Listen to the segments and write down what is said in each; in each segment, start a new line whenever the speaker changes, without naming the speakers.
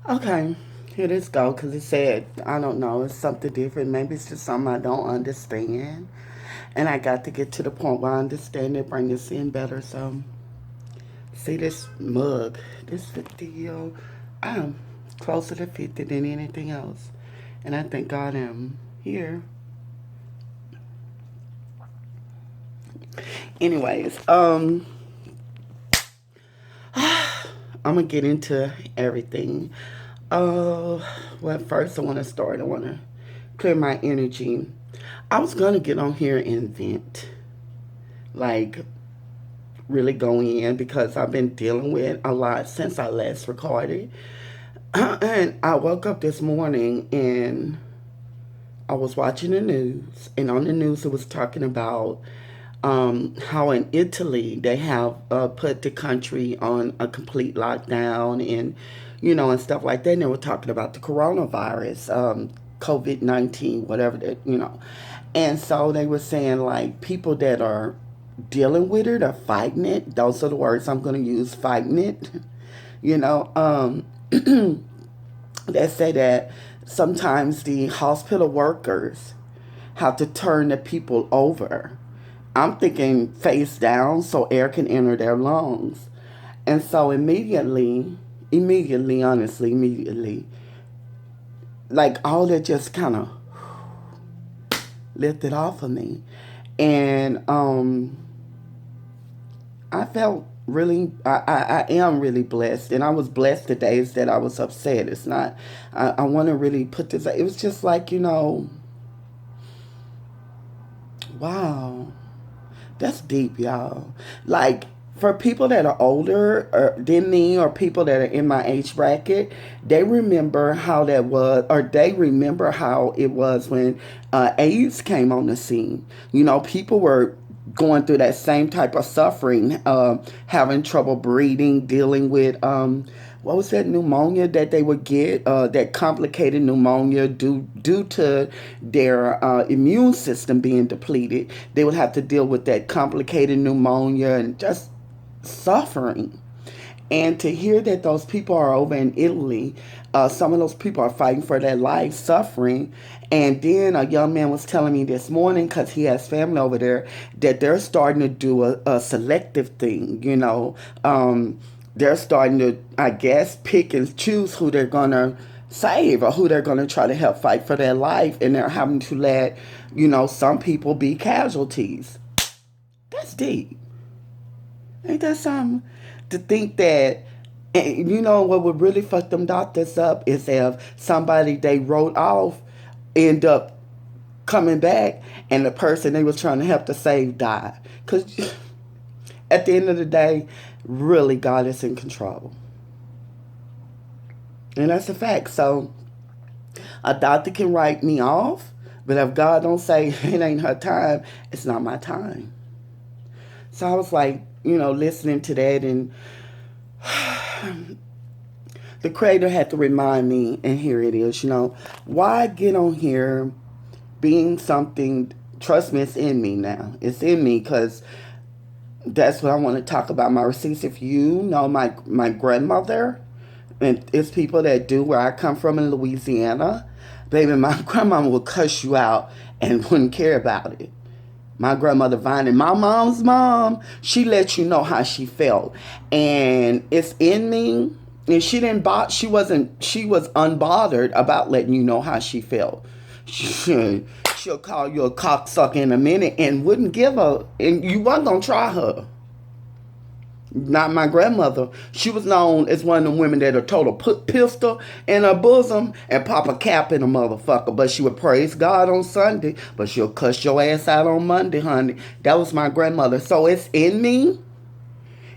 Okay, here this go, because it said, I don't know, it's something different. Maybe it's just something I don't understand. And I got to get to the point where I understand it, bring this in better. So, see this mug, this 50 year, I'm closer to 50 than anything else. And I thank God I'm here. Anyways, I'm gonna get into everything. Uh, well, first I want to start. I want to clear my energy. I was gonna get on here and vent, like really go in because I've been dealing with a lot since I last recorded. And I woke up this morning and I was watching the news, and on the news it was talking about how in Italy they have put the country on a complete lockdown and and stuff like that. And they were talking about the coronavirus, COVID-19, whatever that. And so they were saying like people that are dealing with it or fighting it. Those are the words I'm going to use: fighting it. You know, they say that sometimes the hospital workers have to turn the people over. I'm thinking face down so air can enter their lungs. And so immediately, honestly, immediately, like all that just kind of lifted off of me. And I felt really, I am really blessed. And I was blessed the days that I was upset. It's not, I want to really put this, it was just like, wow. That's deep, y'all. Like for people that are older than me or people that are in my age bracket, they remember how that was, or they remember how it was when AIDS came on the scene. People were going through that same type of suffering, having trouble breathing, dealing with what was that pneumonia that they would get, that complicated pneumonia due to their immune system being depleted. They would have to deal with that complicated pneumonia and just suffering. And to hear that those people are over in Italy, some of those people are fighting for their life, suffering. And then a young man was telling me this morning, because he has family over there, that they're starting to do a selective thing. They're starting to, I guess, pick and choose who they're going to save or who they're going to try to help fight for their life. And they're having to let, some people be casualties. That's deep. Ain't that something? To think that, and what would really fuck them doctors up is if somebody they wrote off end up coming back and the person they was trying to help to save died. Because at the end of the day, really God is in control. And that's a fact. So a doctor can write me off, but if God don't say it ain't her time, it's not my time. So I was like, listening to that, and the creator had to remind me, and here it is, why get on here being something, trust me, it's in me now. It's in me because that's what I want to talk about. My receipts, if you know my grandmother, and it's people that do where I come from in Louisiana, baby, my grandmama would cuss you out and wouldn't care about it. My grandmother Vine and my mom's mom, she let you know how she felt. And it's in me. And she didn't she was unbothered about letting you know how she felt. She'll call you a cocksucker in a minute and wouldn't give a, and you wasn't gonna try her. Not my grandmother. She was known as one of the women that'll total put pistol in her bosom and pop a cap in a motherfucker. But she would praise God on Sunday, but she'll cuss your ass out on Monday, honey. That was my grandmother. So it's in me.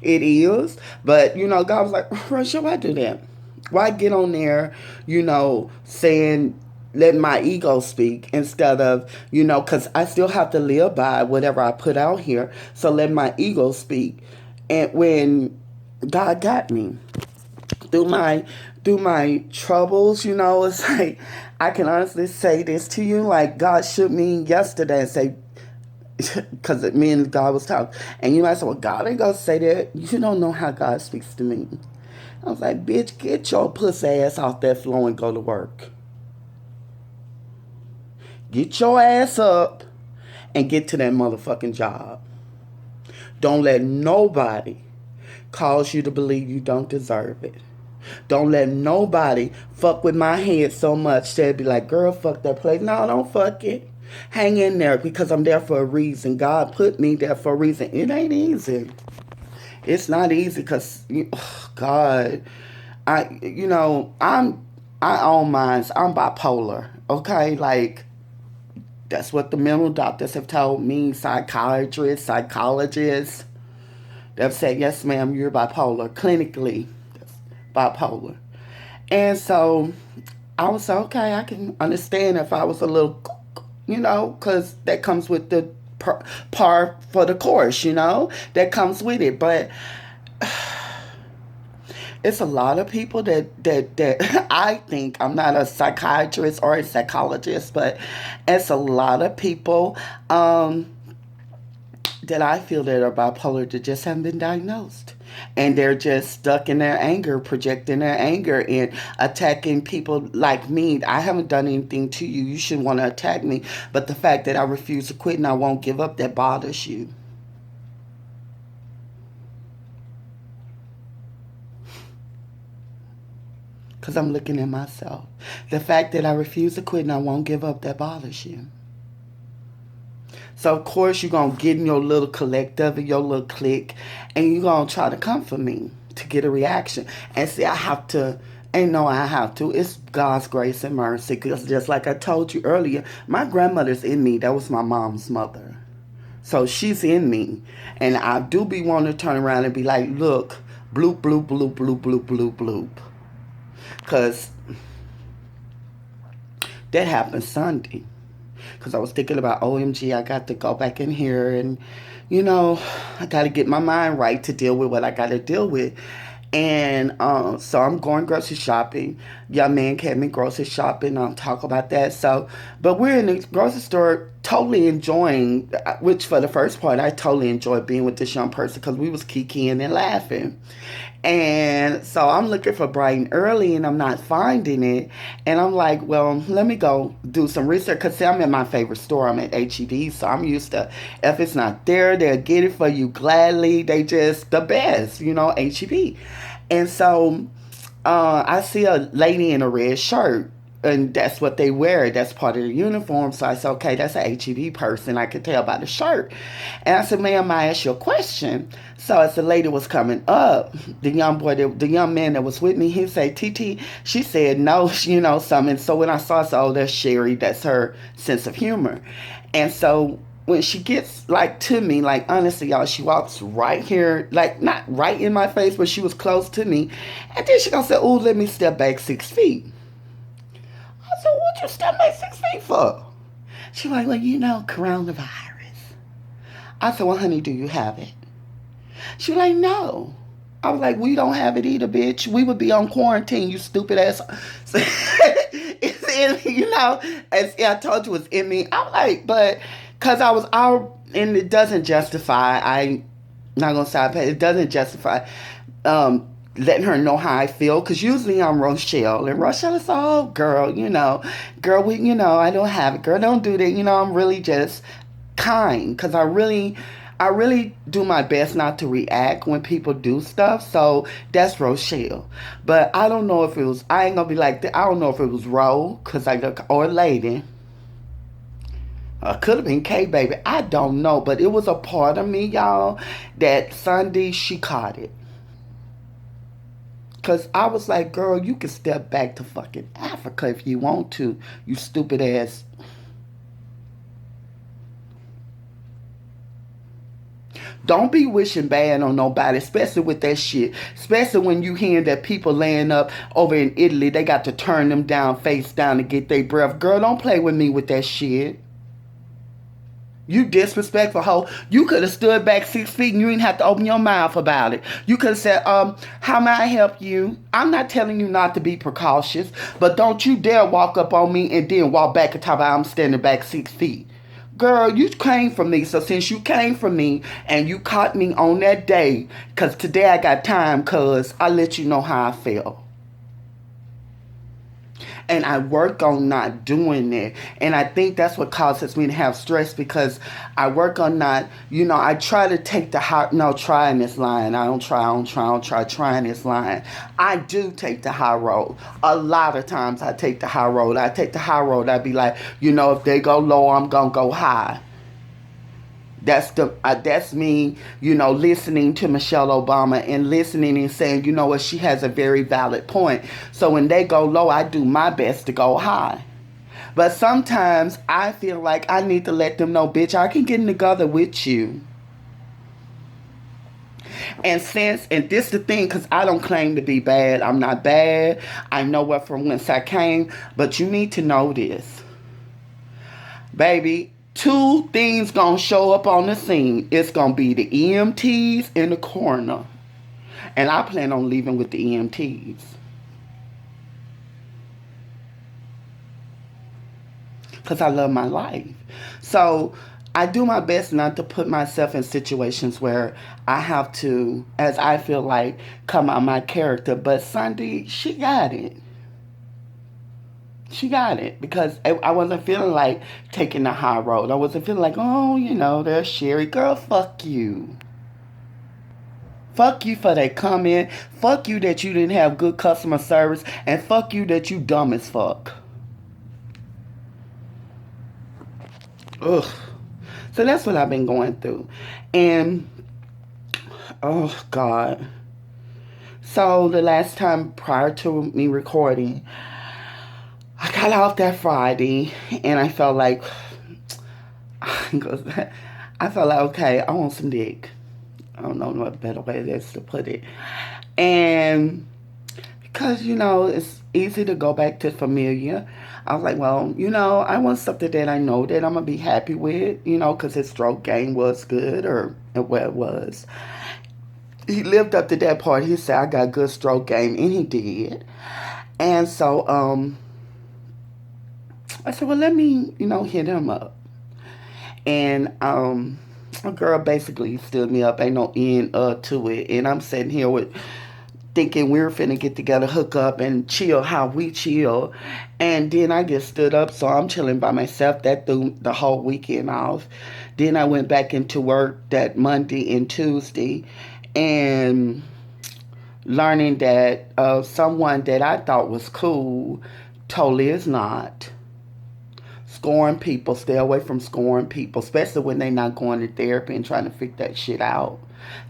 It is. But, God was like, Russia, why do that? Why get on there, saying, letting my ego speak instead of, because I still have to live by whatever I put out here. So let my ego speak. And when God got me through my troubles, it's like I can honestly say this to you, like God shook me yesterday and say, because me and God was talking, and you might say, well, God ain't gonna say that. You don't know how God speaks to me. I was like, bitch, get your pussy ass off that floor and go to work. Get your ass up and get to that motherfucking job. Don't let nobody cause you to believe you don't deserve it. Don't let nobody fuck with my head so much that be like, girl, fuck that place. No, don't fuck it. Hang in there because I'm there for a reason. God put me there for a reason. It ain't easy. It's not easy because, God, I own mine. I'm bipolar. Okay, like that's what the mental doctors have told me. Psychiatrists, psychologists. They've said, yes, ma'am, you're bipolar. Clinically, bipolar. And so I was like, okay, I can understand if I was a little, because that comes with the par for the course, that comes with it. But it's a lot of people that I think, I'm not a psychiatrist or a psychologist, but it's a lot of people that I feel that are bipolar that just haven't been diagnosed. And they're just stuck in their anger, projecting their anger and attacking people like me. I haven't done anything to you. You shouldn't want to attack me. But the fact that I refuse to quit and I won't give up, that bothers you. Because I'm looking at myself. The fact that I refuse to quit and I won't give up, that bothers you. So, of course, you're going to get in your little collective, your little clique, and you're going to try to come for me to get a reaction. And see, I have to, I have to. It's God's grace and mercy. Because just like I told you earlier, my grandmother's in me. That was my mom's mother. So she's in me. And I do be wanting to turn around and be like, look, bloop, bloop, bloop, bloop, bloop, bloop, bloop. Because that happened Sunday. Because I was thinking about, OMG, I got to go back in here and, I got to get my mind right to deal with what I got to deal with. And so I'm going grocery shopping. Young man came me grocery shopping. I'll talk about that. So, but we're in the grocery store totally enjoying, which for the first part, I totally enjoyed being with this young person because we was kikiing and laughing. And so I'm looking for bright and early and I'm not finding it. And I'm like, well, let me go do some research. Because I'm at my favorite store. I'm at HEB. So I'm used to, if it's not there, they'll get it for you gladly. They just the best, HEB. And so I see a lady in a red shirt. And that's what they wear. That's part of the uniform. So I said, okay, that's a HEB person. I could tell by the shirt. And I said, ma'am, I ask you a question. So as the lady was coming up, the young man that was with me, he said, TT, she said, no, something. So when I saw, I said, oh, that's Sherry. That's her sense of humor. And so when she gets to me, honestly, y'all, she walks right here, not right in my face, but she was close to me. And then she gonna say, oh, let me step back 6 feet. So what you step back 6 feet for? She like, well, coronavirus. I said, well, honey, do you have it? She like, no. I was like, we don't have it either, bitch. We would be on quarantine, you stupid ass. So, it's in, as I told you, it's in me. I'm like, but, because I was out, and it doesn't justify, I'm not going to say it doesn't justify, letting her know how I feel, because usually I'm Rochelle, and Rochelle is, oh, girl, girl, I don't have it, girl, don't do that, I'm really just kind, because I really do my best not to react when people do stuff, so that's Rochelle. But I don't know if it was, I ain't gonna be like that, I don't know if it was Ro, because or Lady, could have been K Baby, I don't know, but it was a part of me, y'all, that Sunday she caught it. Because I was like, girl, you can step back to fucking Africa if you want to, you stupid ass. Don't be wishing bad on nobody, especially with that shit. Especially when you hearing that people laying up over in Italy, they got to turn them down, face down to get their breath. Girl, don't play with me with that shit. You disrespectful hoe. You could have stood back 6 feet and you didn't have to open your mouth about it. You could have said, how may I help you? I'm not telling you not to be precautious, but don't you dare walk up on me and then walk back and talk about I'm standing back 6 feet. Girl, you came from me. So since you came from me and you caught me on that day, because today I got time, cuz I let you know how I felt. And I work on not doing it. And I think that's what causes me to have stress because I work on not, I try to take the high, no, trying this line. I don't try trying this line. I do take the high road. A lot of times I take the high road. I take the high road. I be like, if they go low, I'm going to go high. That's me, listening to Michelle Obama and listening and saying, what, she has a very valid point. So when they go low, I do my best to go high. But sometimes I feel like I need to let them know, bitch, I can get together with you. And this the thing, because I don't claim to be bad. I'm not bad. I know what from whence I came. But you need to know this. Baby, two things gonna show up on the scene. It's gonna be the EMTs in the coroner. And I plan on leaving with the EMTs. Because I love my life. So I do my best not to put myself in situations where I have to, as I feel like, come out my character. But Sunday, she got it. She got it because I wasn't feeling like taking the high road. I wasn't feeling like, there's Sherry. Girl, fuck you. Fuck you for that comment. Fuck you that you didn't have good customer service. And fuck you that you dumb as fuck. Ugh. So that's what I've been going through. And, oh, God. So the last time prior to me recording, I got off that Friday and I felt like, okay, I want some dick. I don't know what better way it is to put it. And because, it's easy to go back to familiar. I was like, well, I want something that I know that I'm going to be happy with, because his stroke game was good or what it was. He lived up to that part. He said, I got good stroke game, and he did. And so I said, well, let me, hit him up. And a girl basically stood me up. Ain't no end to it. And I'm sitting here with thinking we're finna get together, hook up, and chill how we chill. And then I get stood up, so I'm chilling by myself. That threw the whole weekend off. Then I went back into work that Monday and Tuesday and learning that someone that I thought was cool totally is not. Scoring people, stay away from scoring people, especially when they're not going to therapy and trying to figure that shit out.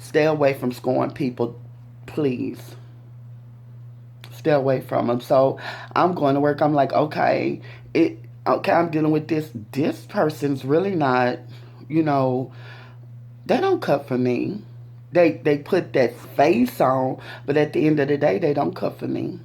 Stay away from scoring people, please. Stay away from them. So I'm going to work. I'm like, okay, I'm dealing with this. This person's really not, they don't cut for me. They put that face on, but at the end of the day, they don't cut for me.